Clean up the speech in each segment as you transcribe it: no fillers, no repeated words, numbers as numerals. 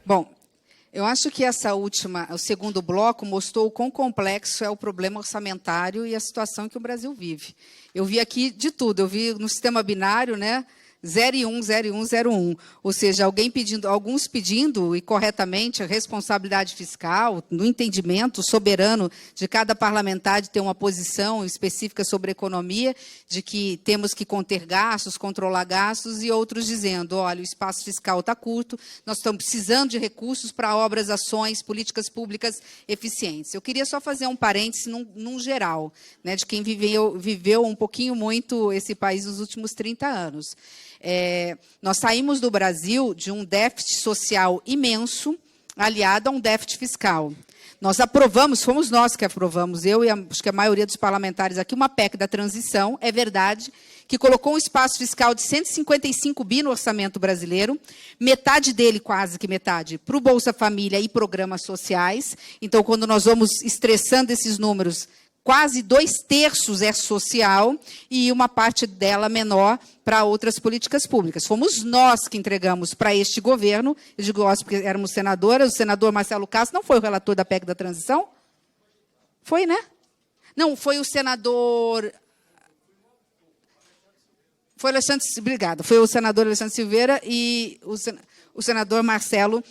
Bom, eu acho que o segundo bloco mostrou o quão complexo é o problema orçamentário e a situação que o Brasil vive. Eu vi aqui de tudo, eu vi no sistema binário, né? 0 e 1, 0 e 1, 0 1. Ou seja, alguns pedindo, e corretamente, a responsabilidade fiscal, no entendimento soberano de cada parlamentar de ter uma posição específica sobre a economia, de que temos que conter gastos, controlar gastos, e outros dizendo, olha, o espaço fiscal está curto, nós estamos precisando de recursos para obras, ações, políticas públicas eficientes. Eu queria só fazer um parêntese num geral, né, de quem viveu um pouquinho muito esse país nos últimos 30 anos. Nós saímos do Brasil de um déficit social imenso, aliado a um déficit fiscal. Nós aprovamos, fomos nós que aprovamos, eu e acho que a maioria dos parlamentares aqui, uma PEC da transição, é verdade, que colocou um espaço fiscal de 155 bi no orçamento brasileiro, metade dele, quase que metade, para o Bolsa Família e programas sociais. Então, quando nós vamos estressando esses números, quase 2/3 é social e uma parte dela menor para outras políticas públicas. Fomos nós que entregamos para este governo, eu digo nós porque éramos senadoras, o senador Marcelo Castro não foi o relator da PEC da transição? Foi, né? Não, foi o senador... Foi Alexandre, obrigada, foi o senador Alexandre Silveira e o senador Marcelo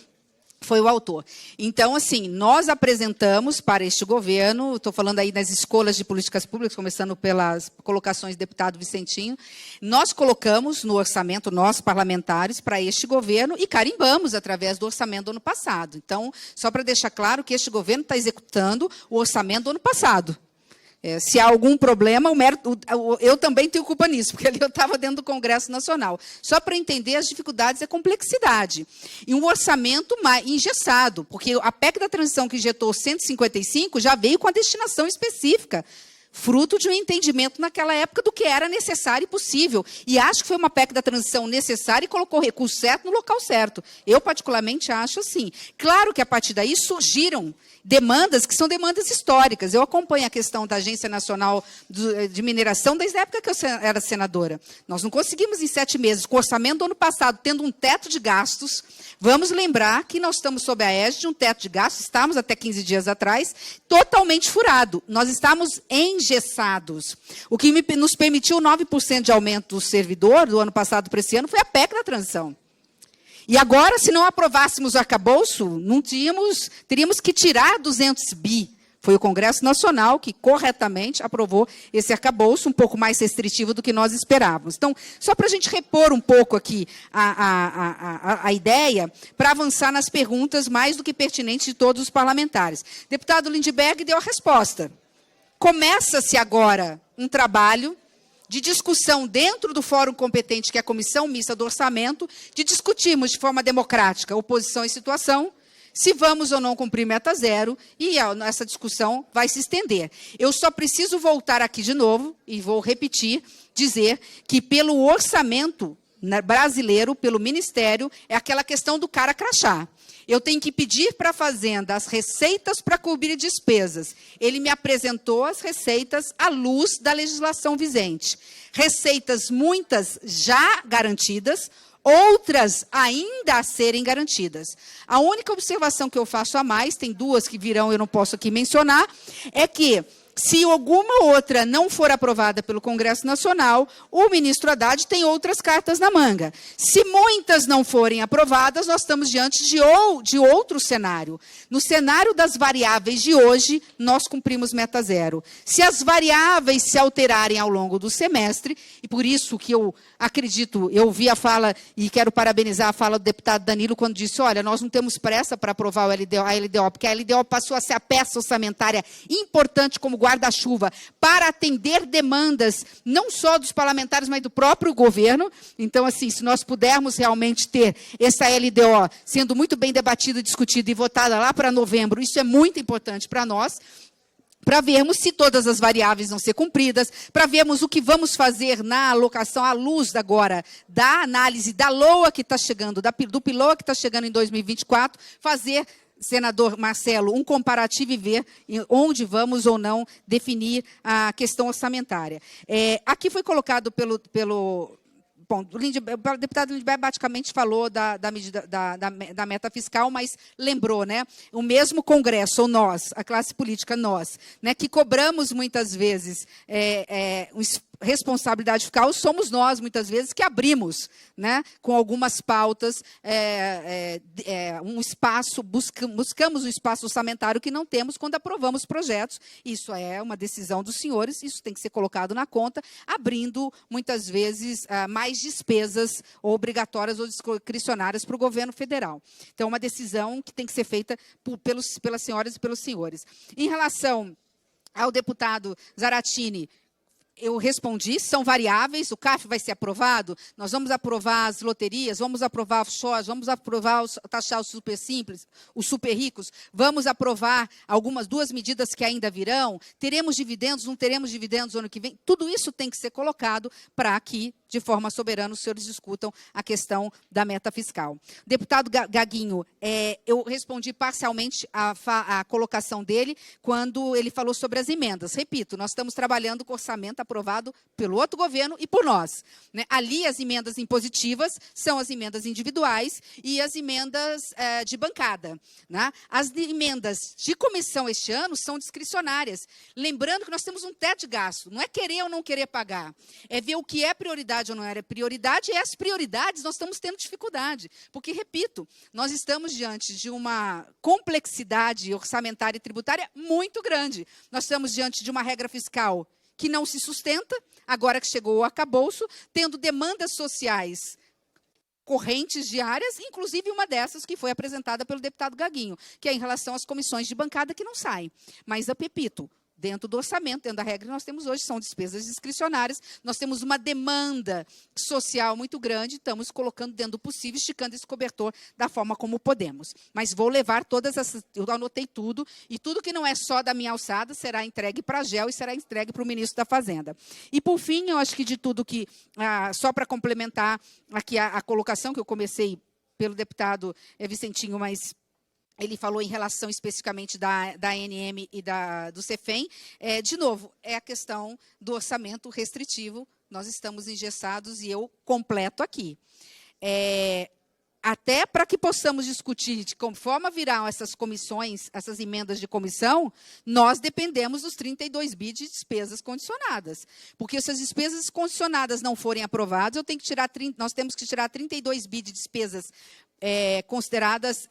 foi o autor. Então, assim, nós apresentamos para este governo, estou falando aí das escolas de políticas públicas, começando pelas colocações do deputado Vicentinho, nós colocamos no orçamento, nós parlamentares, para este governo e carimbamos através do orçamento do ano passado. Então, só para deixar claro que este governo está executando o orçamento do ano passado. Se há algum problema, eu também tenho culpa nisso, porque ali eu estava dentro do Congresso Nacional. Só para entender as dificuldades e a complexidade. E um orçamento mais engessado, porque a PEC da transição que injetou 155 já veio com a destinação específica, fruto de um entendimento naquela época do que era necessário e possível. E acho que foi uma PEC da transição necessária e colocou o recurso certo no local certo. Eu, particularmente, acho assim. Claro que, a partir daí, surgiram demandas que são demandas históricas. Eu acompanho a questão da Agência Nacional de Mineração desde a época que eu era senadora. Nós não conseguimos, em 7 meses, com o orçamento do ano passado, tendo um teto de gastos. Vamos lembrar que nós estamos sob a égide de um teto de gastos, estávamos até 15 dias atrás, totalmente furado. Nós estamos engessados. O que nos permitiu 9% de aumento do servidor do ano passado para esse ano foi a PEC da transição. E agora, se não aprovássemos o arcabouço, teríamos que tirar 200 bi. Foi o Congresso Nacional que, corretamente, aprovou esse arcabouço, um pouco mais restritivo do que nós esperávamos. Então, só para a gente repor um pouco aqui a ideia, para avançar nas perguntas mais do que pertinentes de todos os parlamentares. Deputado Lindbergh deu a resposta. Começa-se agora um trabalho de discussão dentro do fórum competente, que é a Comissão Mista do Orçamento, de discutirmos de forma democrática oposição e situação, se vamos ou não cumprir meta zero, e essa discussão vai se estender. Eu só preciso voltar aqui de novo, e vou repetir, dizer que pelo orçamento brasileiro, pelo Ministério, é aquela questão do cara crachá. Eu tenho que pedir para a Fazenda as receitas para cobrir despesas. Ele me apresentou as receitas à luz da legislação vigente. Receitas, muitas já garantidas, outras ainda a serem garantidas. A única observação que eu faço a mais, tem duas que virão, eu não posso aqui mencionar, é que, se alguma outra não for aprovada pelo Congresso Nacional, o ministro Haddad tem outras cartas na manga. Se muitas não forem aprovadas, nós estamos diante de outro cenário. No cenário das variáveis de hoje, nós cumprimos meta zero. Se as variáveis se alterarem ao longo do semestre, e por isso que eu acredito, eu ouvi a fala, e quero parabenizar a fala do deputado Danilo, quando disse, olha, nós não temos pressa para aprovar a LDO, porque a LDO passou a ser a peça orçamentária importante como guarda-chuva para atender demandas não só dos parlamentares, mas do próprio governo. Então, assim, se nós pudermos realmente ter essa LDO sendo muito bem debatida, discutida e votada lá para novembro, isso é muito importante para nós, para vermos se todas as variáveis vão ser cumpridas, para vermos o que vamos fazer na alocação à luz agora da análise da LOA que está chegando, do PILOA que está chegando em 2024, fazer, senador Marcelo, um comparativo e ver onde vamos ou não definir a questão orçamentária. Aqui foi colocado Bom, o deputado Lindbergh praticamente falou da medida da meta fiscal, mas lembrou, né? O mesmo Congresso, ou nós, a classe política, nós, né, que cobramos muitas vezes responsabilidade fiscal, somos nós, muitas vezes, que abrimos, né, com algumas pautas, um espaço, buscamos um espaço orçamentário que não temos quando aprovamos projetos. Isso é uma decisão dos senhores, isso tem que ser colocado na conta, abrindo, muitas vezes, mais despesas obrigatórias ou discricionárias para o governo federal. Então, é uma decisão que tem que ser feita pelas senhoras e pelos senhores. Em relação ao deputado Zaratini, eu respondi, são variáveis, o CAF vai ser aprovado, nós vamos aprovar as loterias, vamos aprovar offshore, vamos aprovar taxar os super simples, os super ricos, vamos aprovar duas medidas que ainda virão, teremos dividendos, não teremos dividendos no ano que vem, tudo isso tem que ser colocado para que, de forma soberana, os senhores discutam a questão da meta fiscal. Deputado Gaguinho, eu respondi parcialmente a colocação dele quando ele falou sobre as emendas. Repito, nós estamos trabalhando com orçamento aprovado pelo outro governo e por nós, né? Ali, as emendas impositivas são as emendas individuais e as emendas de bancada, né? As emendas de comissão este ano são discricionárias. Lembrando que nós temos um teto de gasto. Não é querer ou não querer pagar. É ver o que é prioridade ou não era prioridade, e as prioridades nós estamos tendo dificuldade. Porque, repito, nós estamos diante de uma complexidade orçamentária e tributária muito grande. Nós estamos diante de uma regra fiscal que não se sustenta, agora que chegou o arcabouço, tendo demandas sociais correntes diárias, inclusive uma dessas que foi apresentada pelo deputado Gaguinho, que é em relação às comissões de bancada que não saem. Mas, repito, dentro do orçamento, dentro da regra que nós temos hoje, são despesas discricionárias, nós temos uma demanda social muito grande, estamos colocando dentro do possível, esticando esse cobertor da forma como podemos. Mas vou levar todas essas, eu anotei tudo, e tudo que não é só da minha alçada será entregue para a GEL e será entregue para o ministro da Fazenda. E, por fim, eu acho que de tudo que, só para complementar aqui a colocação, que eu comecei pelo deputado Vicentinho, mas ele falou em relação especificamente da ANM e do CEFEM. De novo, é a questão do orçamento restritivo. Nós estamos engessados e eu completo aqui. Até para que possamos discutir de como forma virão essas comissões, essas emendas de comissão, nós dependemos dos 32 bi de despesas condicionadas. Porque se as despesas condicionadas não forem aprovadas, nós temos que tirar 32 bi de despesas consideradas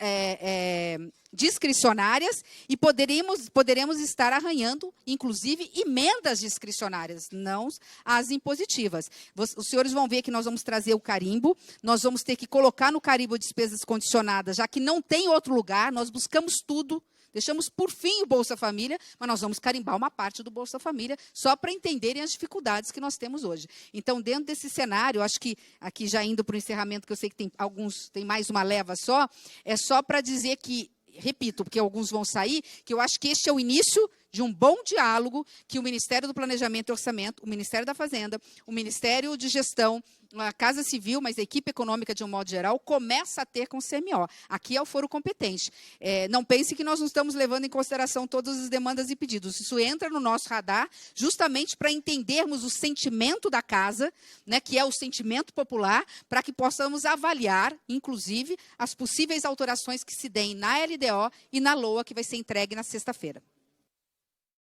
discricionárias e poderemos estar arranhando, inclusive, emendas discricionárias, não as impositivas. Os senhores vão ver que nós vamos trazer o carimbo, nós vamos ter que colocar no carimbo despesas condicionadas, já que não tem outro lugar, nós buscamos tudo, deixamos por fim o Bolsa Família, mas nós vamos carimbar uma parte do Bolsa Família, só para entenderem as dificuldades que nós temos hoje. Então, dentro desse cenário, acho que, aqui já indo para o encerramento, que eu sei que tem mais uma leva só, é só para dizer que, repito, porque alguns vão sair, que eu acho que este é o início de um bom diálogo que o Ministério do Planejamento e Orçamento, o Ministério da Fazenda, o Ministério de Gestão, a Casa Civil, mas a equipe econômica, de um modo geral, começa a ter com o CMO. Aqui é o foro competente. Não pense que nós não estamos levando em consideração todas as demandas e pedidos. Isso entra no nosso radar justamente para entendermos o sentimento da casa, né, que é o sentimento popular, para que possamos avaliar, inclusive, as possíveis alterações que se deem na LDO e na LOA, que vai ser entregue na sexta-feira.